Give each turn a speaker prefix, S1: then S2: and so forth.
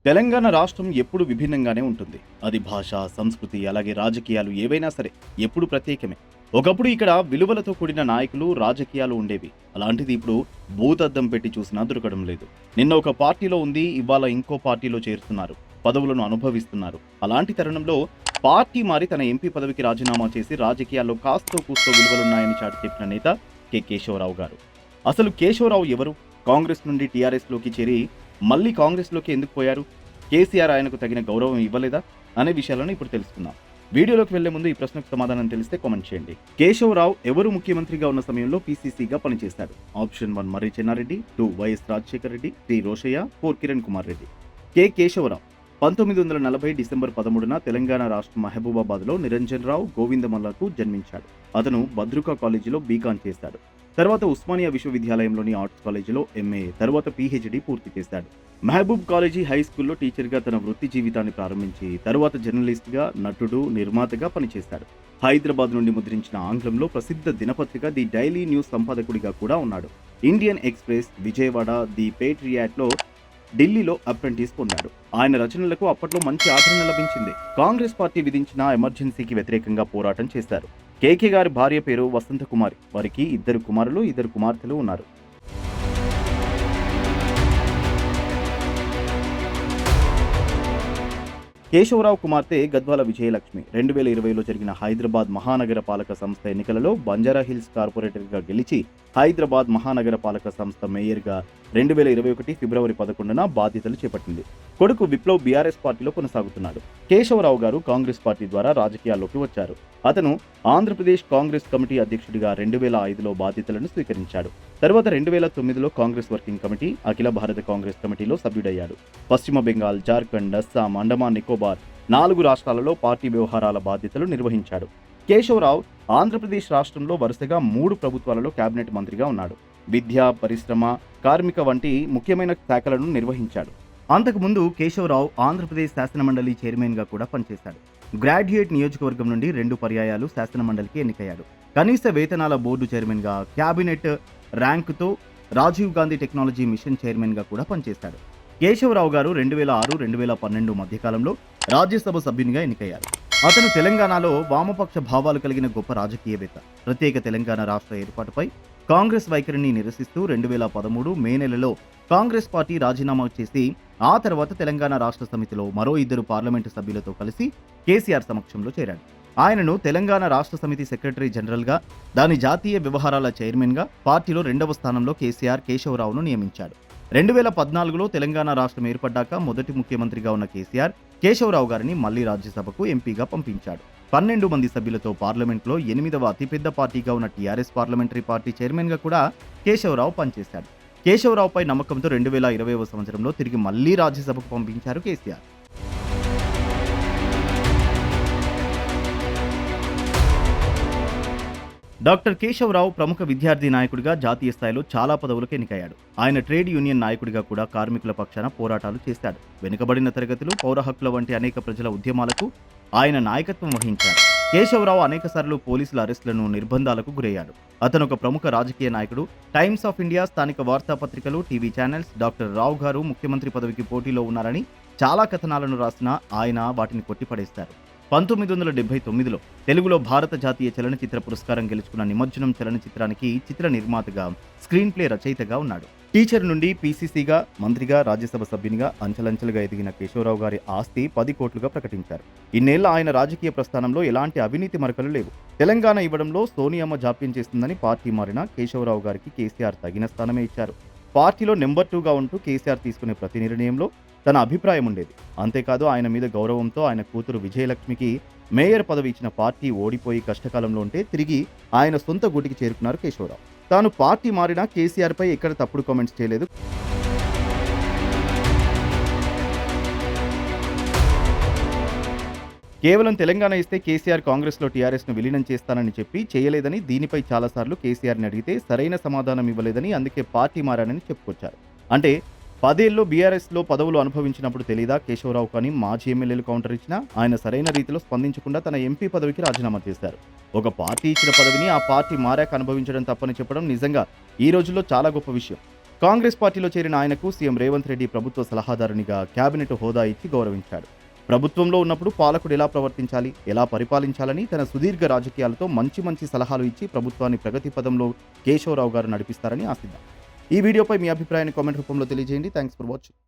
S1: తెలంగాణ రాష్ట్రం ఎప్పుడు విభిన్నంగానే ఉంటుంది. అది భాష, సంస్కృతి, అలాగే రాజకీయాలు ఏవైనా సరే ఎప్పుడు ప్రత్యేకమే. ఒకప్పుడు ఇక్కడ విలువలతో కూడిన నాయకులు, రాజకీయాలు ఉండేవి. అలాంటిది ఇప్పుడు భూతద్దం పెట్టి చూసినా దొరకడం లేదు. నిన్న ఒక పార్టీలో ఉంది, ఇవాళ ఇంకో పార్టీలో చేరుతున్నారు. పదవులను అనుభవిస్తున్నారు. అలాంటి తరుణంలో పార్టీ మారి తన ఎంపీ పదవికి రాజీనామా చేసి రాజకీయాల్లో కాస్తో కూస్తో విలువలున్నాయని చాటి చెప్పిన నేత కేశవరావు గారు. అసలు కేశవరావు ఎవరు? కాంగ్రెస్ నుండి టీఆర్ఎస్లోకి చేరి మళ్ళీ కాంగ్రెస్లోకి ఎందుకు పోయారు? కేసీఆర్ ఆయనకు తగిన గౌరవం ఇవ్వలేదా? అనే విషయాలను ఇప్పుడు తెలుసుకుందాం. వీడియోలోకి వెళ్లే ముందు ఈ ప్రశ్నకు సమాధానం తెలిస్తే కామెంట్ చేయండి. కేశవరావు ఎవరు ముఖ్యమంత్రిగా ఉన్న సమయంలో పీసీసీగా పనిచేశాడు? ఆప్షన్ 1 మర్రి చెన్నారెడ్డి, 2 వైఎస్ రాజశేఖర రెడ్డి, 3 రోషయ్య, 4 కిరణ్ కుమార్ రెడ్డి. కేశవరావు 1940 డిసెంబర్ 13న తెలంగాణ రాష్ట్రం మహబూబాబాద్లో నిరంజన్ రావు గోవిందమల్లకు జన్మించాడు. అతను భద్రుకా కాలేజీలో బీకాం చేశాడు. తర్వాత ఉస్మానియా విశ్వవిద్యాలయంలోని ఆర్ట్స్ కాలేజీలో ఎంఏ, తర్వాత పీహెచ్డీ పూర్తి చేశాడు. మహబూబ్ కాలేజీ హై స్కూల్లో టీచర్గా తన వృత్తి జీవితాన్ని ప్రారంభించి తర్వాత జర్నలిస్ట్గా, నటుడు, నిర్మాతగా పనిచేశాడు. హైదరాబాద్ నుండి ముద్రించిన ఆంగ్లంలో ప్రసిద్ధ దినపత్రిక ది డైలీ న్యూస్ సంపాదకుడిగా కూడా ఉన్నాడు. ఇండియన్ ఎక్స్ప్రెస్, విజయవాడ, ది పేట్రియాట్లో, ఢిల్లీలో అప్రెంటిస్ పొందాడు. ఆయన రచనలకు అప్పట్లో మంచి ఆదరణ లభించింది. కాంగ్రెస్ పార్టీ విధించిన ఎమర్జెన్సీకి వ్యతిరేకంగా పోరాటం చేశారు. కేకే గారి భార్య పేరు వసంత కుమారి. వారికి 2 కుమారులు, 2 కుమార్తెలు ఉన్నారు. కేశవరావు కుమార్తె గద్వాల విజయలక్ష్మి 2020లో జరిగిన హైదరాబాద్ మహానగర పాలక సంస్థ ఎన్నికలలో బంజారాహిల్స్ కార్పొరేటర్గా గెలిచి హైదరాబాద్ మహానగర పాలక సంస్థ మేయర్గా 2021 ఫిబ్రవరి 11న బాధ్యతలు చేపట్టింది. కొడుకు విప్లవ్ బీఆర్ఎస్ పార్టీలో కొనసాగుతున్నాడు. కేశవరావు గారు కాంగ్రెస్ పార్టీ ద్వారా రాజకీయాల్లోకి వచ్చారు. అతను ఆంధ్రప్రదేశ్ కాంగ్రెస్ కమిటీ అధ్యక్షుడిగా 2005లో బాధ్యతలను స్వీకరించాడు. తర్వాత 2009లో కాంగ్రెస్ వర్కింగ్ కమిటీ, అఖిల భారత కాంగ్రెస్ కమిటీలో సభ్యుడయ్యాడు. పశ్చిమ బెంగాల్, జార్ఖండ్, అస్సాం, అండమాన్ నికోబార్ 4 రాష్ట్రాలలో పార్టీ వ్యవహారాల బాధ్యతలు నిర్వహించాడు. కేశవరావు ఆంధ్రప్రదేశ్ రాష్ట్రంలో వరుసగా 3 ప్రభుత్వాలలో కేబినెట్ మంత్రిగా ఉన్నాడు. విద్య, పరిశ్రమ, కార్మిక వంటి ముఖ్యమైన శాఖలను నిర్వహించాడు. అంతకుముందు కేశవరావు ఆంధ్రప్రదేశ్ శాసనమండలి చైర్మన్గా కూడా పనిచేశాడు. గ్రాడ్యుయేట్ నియోజకవర్గం నుండి 2 పర్యాయాలు శాసనమండలికి ఎన్నికయ్యాడు. కనీస వేతనాల బోర్డు చైర్మన్గా, క్యాబినెట్ ర్యాంకుతో రాజీవ్ గాంధీ టెక్నాలజీ మిషన్ చైర్మన్గా కూడా పనిచేశాడు. కేశవరావు గారు 2006-2012 మధ్యకాలంలో రాజ్యసభ సభ్యునిగా ఎన్నికయ్యారు. అతను తెలంగాణలో వామపక్ష భావాలు కలిగిన గొప్ప రాజకీయవేత్త. ప్రత్యేక తెలంగాణ రాష్ట్ర ఏర్పాటుపై కాంగ్రెస్ వైఖరిని నిరసిస్తూ 2013 మే నెలలో కాంగ్రెస్ పార్టీ రాజీనామా చేసి ఆ తర్వాత తెలంగాణ రాష్ట్ర సమితిలో మరో 2 పార్లమెంటు సభ్యులతో కలిసి కేసీఆర్ సమక్షంలో చేరాడు. ఆయనను తెలంగాణ రాష్ట్ర సమితి సెక్రటరీ జనరల్గా, దాని జాతీయ వ్యవహారాల చైర్మన్గా, పార్టీలో 2వ స్థానంలో కేసీఆర్ కేశవరావును నియమించాడు. 2014లో తెలంగాణ రాష్ట్రం ఏర్పడ్డాక మొదటి ముఖ్యమంత్రిగా ఉన్న కేసీఆర్ కేశవరావు గారిని మళ్లీ రాజ్యసభకు ఎంపీగా పంపించాడు. 12 మంది సభ్యులతో పార్లమెంట్లో 8వ అతిపెద్ద పార్టీగా ఉన్న టీఆర్ఎస్ పార్లమెంటరీ పార్టీ చైర్మన్గా కూడా కేశవరావు పనిచేశాడు. కేశవరావుపై నమ్మకంతో 2020వ సంవత్సరంలో తిరిగి మళ్లీ రాజ్యసభకు పంపించారు కేసీఆర్. డాక్టర్ కేశవరావు ప్రముఖ విద్యార్థి నాయకుడిగా జాతీయ స్థాయిలో చాలా పదవులకు ఎన్నికయ్యాడు. ఆయన ట్రేడ్ యూనియన్ నాయకుడిగా కూడా కార్మికుల పక్షాన పోరాటాలు చేశాడు. వెనుకబడిన తరగతులు, పౌర హక్కుల వంటి అనేక ప్రజల ఉద్యమాలకు ఆయన నాయకత్వం వహించారు. కేశవరావు అనేకసార్లు పోలీసుల అరెస్టులను, నిర్బంధాలకు గురయ్యాడు. అతను ఒక ప్రముఖ రాజకీయ నాయకుడు. టైమ్స్ ఆఫ్ ఇండియా, స్థానిక వార్తాపత్రికలు, టీవీ ఛానల్స్ డాక్టర్ రావు గారు ముఖ్యమంత్రి పదవికి పోటీలో ఉన్నారని చాలా కథనాలను రాసినా ఆయన వాటిని కొట్టిపడేస్తారు. 1979లో తెలుగులో భారత జాతీయ చలనచిత్ర పురస్కారం గెలుచుకున్న నిమజ్జనం చలనచిత్రానికి చిత్ర నిర్మాతగా, స్క్రీన్ ప్లే రచయితగా ఉన్నాడు. టీచర్ నుండి పీసీసీగా, మంత్రిగా, రాజ్యసభ సభ్యునిగా అంచెలంచెలుగా ఎదిగిన కేశవరావు గారి ఆస్తి 10 కోట్లుగా ప్రకటించారు. ఇన్నేళ్ల ఆయన రాజకీయ ప్రస్థానంలో ఎలాంటి అవినీతి మరకలు లేవు. తెలంగాణ ఇవ్వడంలో సోనియమ్మ జాప్యం చేస్తుందని పార్టీ మారిన కేశవరావు గారికి కేసీఆర్ తగిన స్థానమే ఇచ్చారు. పార్టీలో నెంబర్ 2గా ఉంటూ కేసీఆర్ తీసుకునే ప్రతి నిర్ణయంలో తన అభిప్రాయం ఉండేది. అంతేకాదు ఆయన మీద గౌరవంతో ఆయన కూతురు విజయలక్ష్మికి మేయర్ పదవి ఇచ్చిన పార్టీ ఓడిపోయి కష్టకాలంలో ఉంటే తిరిగి ఆయన సొంత గూటికి చేరుకున్నారు కేశవరావు. తాను పార్టీ మారినా కేసీఆర్పై ఎక్కడ తప్పుడు కామెంట్స్ చేయలేదు. కేవలం తెలంగాణ ఇస్తే కేసీఆర్ కాంగ్రెస్లో టీఆర్ఎస్ను విలీనం చేస్తానని చెప్పి చేయలేదని, దీనిపై చాలాసార్లు కేసీఆర్ని అడిగితే సరైన సమాధానం ఇవ్వలేదని, అందుకే పార్టీ మారానని చెప్పుకొచ్చారు. అంటే 10 ఏళ్లు బీఆర్ఎస్లో పదవులు అనుభవించినప్పుడు తెలీదా కేశవరావు కానీ మాజీ ఎమ్మెల్యేలు కౌంటర్ ఇచ్చినా ఆయన సరైన రీతిలో స్పందించకుండా తన ఎంపీ పదవికి రాజీనామా చేశారు. ఒక పార్టీ ఇచ్చిన పదవిని ఆ పార్టీ మారాక అనుభవించడం తప్పని చెప్పడం నిజంగా ఈ రోజుల్లో చాలా గొప్ప విషయం. కాంగ్రెస్ పార్టీలో చేరిన ఆయనకు సీఎం రేవంత్ రెడ్డి ప్రభుత్వ సలహాదారునిగా కేబినెట్ హోదా ఇచ్చి గౌరవించాడు. ప్రభుత్వంలో ఉన్నప్పుడు పాలకుడు ఎలా ప్రవర్తించాలి, ఎలా పరిపాలించాలని తన సుదీర్ఘ రాజకీయాలతో మంచి సలహాలు ఇచ్చి ప్రభుత్వాన్ని ప్రగతి పదంలో కేశవరావు గారు నడిపిస్తారని ఆశిద్దాం. ఈ వీడియోపై మీ అభిప్రాయాన్ని కామెంట్ రూపంలో తెలియజేయండి. Thanks for watching.